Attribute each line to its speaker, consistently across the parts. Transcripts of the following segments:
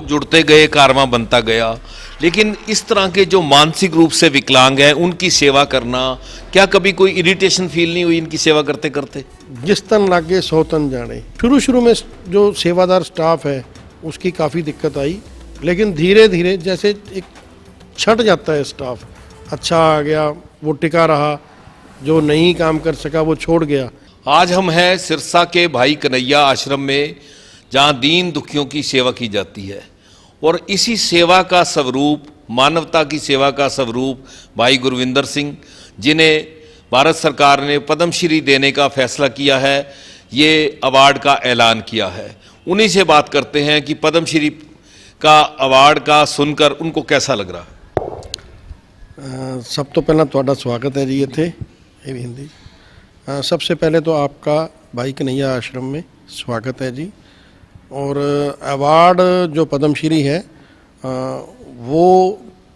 Speaker 1: जुड़ते गए, कारवां बनता गया। लेकिन इस तरह के जो मानसिक रूप से विकलांग हैं उनकी सेवा करना, क्या कभी कोई इरिटेशन फील नहीं हुई इनकी सेवा करते करते?
Speaker 2: जिस तन लागे सौ तन जाने। शुरू में जो सेवादार स्टाफ है उसकी काफ़ी दिक्कत आई, लेकिन धीरे धीरे जैसे एक छट जाता है स्टाफ, अच्छा आ गया, वो टिका रहा, जो नहीं काम कर सका वो छोड़ गया।
Speaker 1: आज हम हैं सिरसा के भाई कन्हैया आश्रम में, जहां दीन दुखियों की सेवा की जाती है। और इसी सेवा का स्वरूप, मानवता की सेवा का स्वरूप भाई गुरविंदर सिंह, जिन्हें भारत सरकार ने पद्मश्री देने का फैसला किया है, ये अवार्ड का ऐलान किया है। उन्हीं से बात करते हैं कि पद्मश्री का अवार्ड का सुनकर उनको कैसा लग रहा है।
Speaker 2: सब तो पहला ਤੁਹਾਡਾ स्वागत है जी इत्थे ये भी हिंदी। सबसे पहले तो आपका भाई कन्हैया आश्रम में स्वागत है जी। और अवार्ड जो पद्मश्री है वो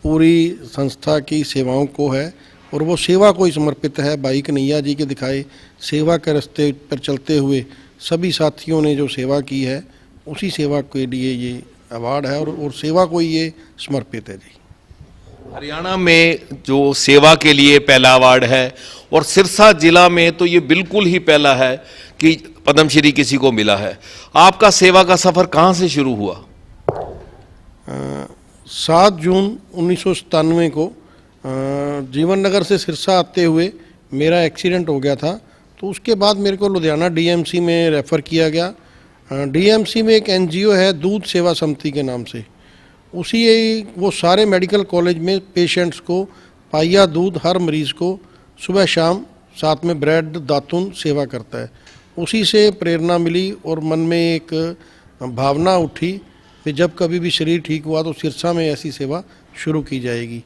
Speaker 2: पूरी संस्था की सेवाओं को है और वो सेवा को ही समर्पित है। भाई कन्हैया जी के दिखाए सेवा के रास्ते पर चलते हुए सभी साथियों ने जो सेवा की है, उसी सेवा के लिए ये अवार्ड है और सेवा को ही ये समर्पित है जी।
Speaker 1: हरियाणा में जो सेवा के लिए पहला अवार्ड है और सिरसा जिला में तो ये बिल्कुल ही पहला है कि पद्मश्री किसी को मिला है। आपका सेवा का सफ़र कहाँ से शुरू हुआ?
Speaker 2: 7 जून 1997 को जीवन नगर से सिरसा आते हुए मेरा एक्सीडेंट हो गया था। तो उसके बाद मेरे को लुधियाना डीएमसी में रेफ़र किया गया। डीएमसी में एक एनजीओ है दूध सेवा समिति के नाम से, उसी वो सारे मेडिकल कॉलेज में पेशेंट्स को पाइया दूध हर मरीज़ को सुबह शाम साथ में ब्रेड दातुन सेवा करता है। उसी से प्रेरणा मिली और मन में एक भावना उठी कि जब कभी भी शरीर ठीक हुआ तो सिरसा में ऐसी सेवा शुरू की जाएगी।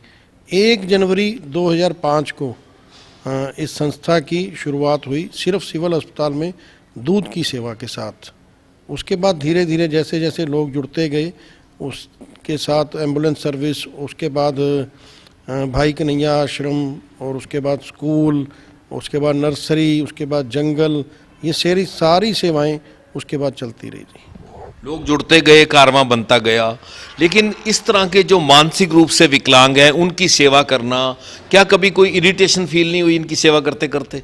Speaker 2: 1 जनवरी 2005 को इस संस्था की शुरुआत हुई, सिर्फ सिविल अस्पताल में दूध की सेवा के साथ। उसके बाद धीरे धीरे जैसे जैसे लोग जुड़ते गए, उसके साथ एम्बुलेंस सर्विस, उसके बाद भाई कन्हैया आश्रम, और उसके बाद स्कूल, उसके बाद नर्सरी, उसके बाद जंगल, ये सारी सेवाएं उसके बाद चलती रही जी।
Speaker 1: लोग जुड़ते गए, कारवां बनता गया। लेकिन इस तरह के जो मानसिक रूप से विकलांग हैं उनकी सेवा करना, क्या कभी कोई इरिटेशन फील नहीं हुई इनकी सेवा करते करते?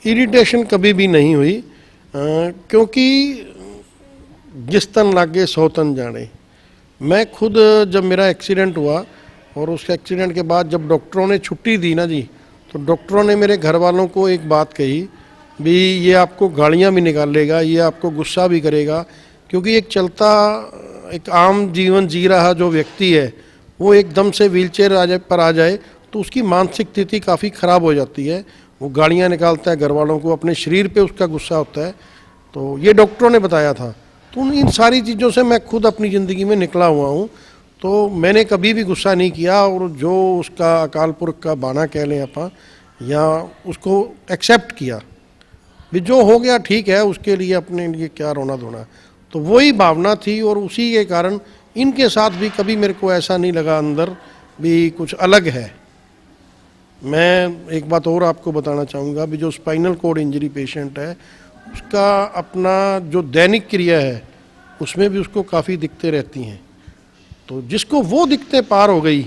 Speaker 2: इरिटेशन कभी भी नहीं हुई, क्योंकि जिस तन लागे सौ तन जाने। मैं खुद जब मेरा एक्सीडेंट हुआ और उस एक्सीडेंट के बाद जब डॉक्टरों ने छुट्टी दी ना जी, तो डॉक्टरों ने मेरे घर वालों को एक बात कही भी ये आपको गालियाँ भी निकाल लेगा, ये आपको गुस्सा भी करेगा, क्योंकि एक चलता एक आम जीवन जी रहा जो व्यक्ति है वो एकदम से व्हीलचेयर आ जाए तो उसकी मानसिक स्थिति काफ़ी ख़राब हो जाती है। वो गालियाँ निकालता है घर वालों को, अपने शरीर पे उसका गुस्सा होता है। तो ये डॉक्टरों ने बताया था। तो इन सारी चीज़ों से मैं खुद अपनी ज़िंदगी में निकला हुआ हूँ, तो मैंने कभी भी गुस्सा नहीं किया। और जो उसका अकाल पुरख का बाना कह लें आप, या उसको एक्सेप्ट किया भी जो हो गया ठीक है, उसके लिए अपने लिए क्या रोना धोना। तो वही भावना थी और उसी के कारण इनके साथ भी कभी मेरे को ऐसा नहीं लगा अंदर भी कुछ अलग है। मैं एक बात और आपको बताना चाहूँगा भी जो स्पाइनल कॉर्ड इंजरी पेशेंट है, उसका अपना जो दैनिक क्रिया है उसमें भी उसको काफ़ी दिक्कतें रहती हैं। तो जिसको वो दिक्कतें पार हो गई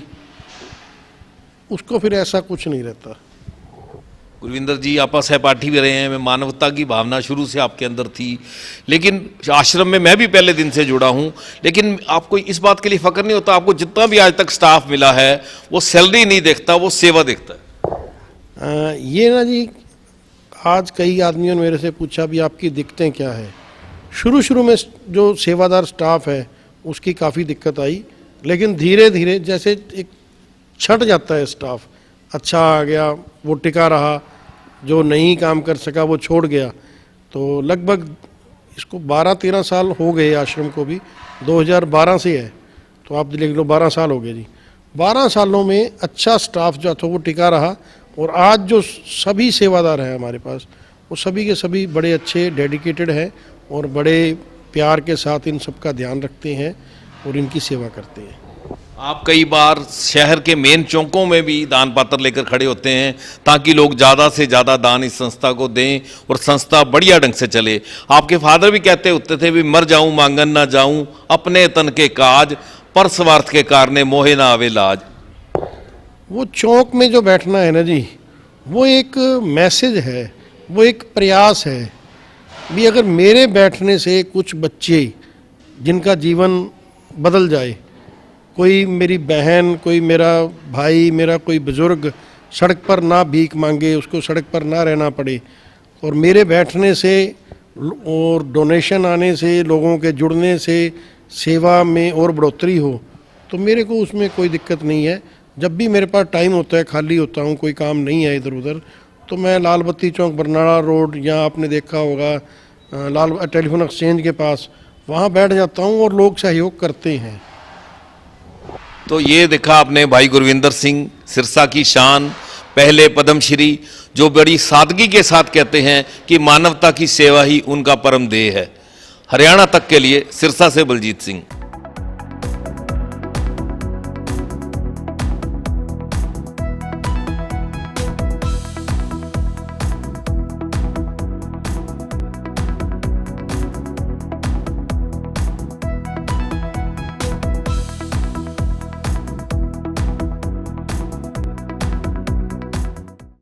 Speaker 2: उसको फिर ऐसा कुछ नहीं रहता।
Speaker 1: गुरविंदर जी, आप सहपाठी भी रहे हैं, मैं मानवता की भावना शुरू से आपके अंदर थी। लेकिन आश्रम में मैं भी पहले दिन से जुड़ा हूं, लेकिन आपको इस बात के लिए फ़ख्र नहीं होता? आपको जितना भी आज तक स्टाफ मिला है वो सैलरी नहीं देखता, वो सेवा देखता है।
Speaker 2: ये ना जी, आज कई आदमियों ने मेरे से पूछा भी आपकी दिक्कतें क्या है। शुरू में जो सेवादार स्टाफ है उसकी काफ़ी दिक्कत आई, लेकिन धीरे धीरे जैसे एक छट जाता है स्टाफ, अच्छा आ गया, वो टिका रहा, जो नहीं काम कर सका वो छोड़ गया। तो लगभग इसको 12-13 साल हो गए आश्रम को भी, 2012 से है, तो आप देख लो 12 साल हो गए जी। 12 सालों में अच्छा स्टाफ जो था वो टिका रहा। और आज जो सभी सेवादार हैं हमारे पास, वो सभी के सभी बड़े अच्छे डेडिकेटेड हैं और बड़े प्यार के साथ इन सब का ध्यान रखते हैं और इनकी सेवा करते हैं।
Speaker 1: आप कई बार शहर के मेन चौकों में भी दान पात्र लेकर खड़े होते हैं ताकि लोग ज़्यादा से ज़्यादा दान इस संस्था को दें और संस्था बढ़िया ढंग से चले। आपके फादर भी कहते होते थे भी मर जाऊं मांगन ना जाऊं, अपने तन के काज, पर स्वार्थ के कारणे मोहे ना आवे लाज।
Speaker 2: वो चौक में जो बैठना है ना जी, वो एक मैसेज है, वो एक प्रयास है भी अगर मेरे बैठने से कुछ बच्चे जिनका जीवन बदल जाए, कोई मेरी बहन, कोई मेरा भाई, मेरा कोई बुजुर्ग सड़क पर ना भीख मांगे, उसको सड़क पर ना रहना पड़े, और मेरे बैठने से और डोनेशन आने से, लोगों के जुड़ने से सेवा में और बढ़ोतरी हो, तो मेरे को उसमें कोई दिक्कत नहीं है। जब भी मेरे पास टाइम होता है, खाली होता हूँ, कोई काम नहीं है इधर उधर, तो मैं लाल बत्ती चौक बरनाला रोड, या आपने देखा होगा लाल टेलीफोन एक्सचेंज के पास, वहाँ बैठ जाता हूँ और लोग सहयोग करते हैं।
Speaker 1: तो ये देखा आपने भाई गुरविंदर सिंह, सिरसा की शान, पहले पद्मश्री, जो बड़ी सादगी के साथ कहते हैं कि मानवता की सेवा ही उनका परम ध्येय है। हरियाणा तक के लिए सिरसा से बलजीत सिंह।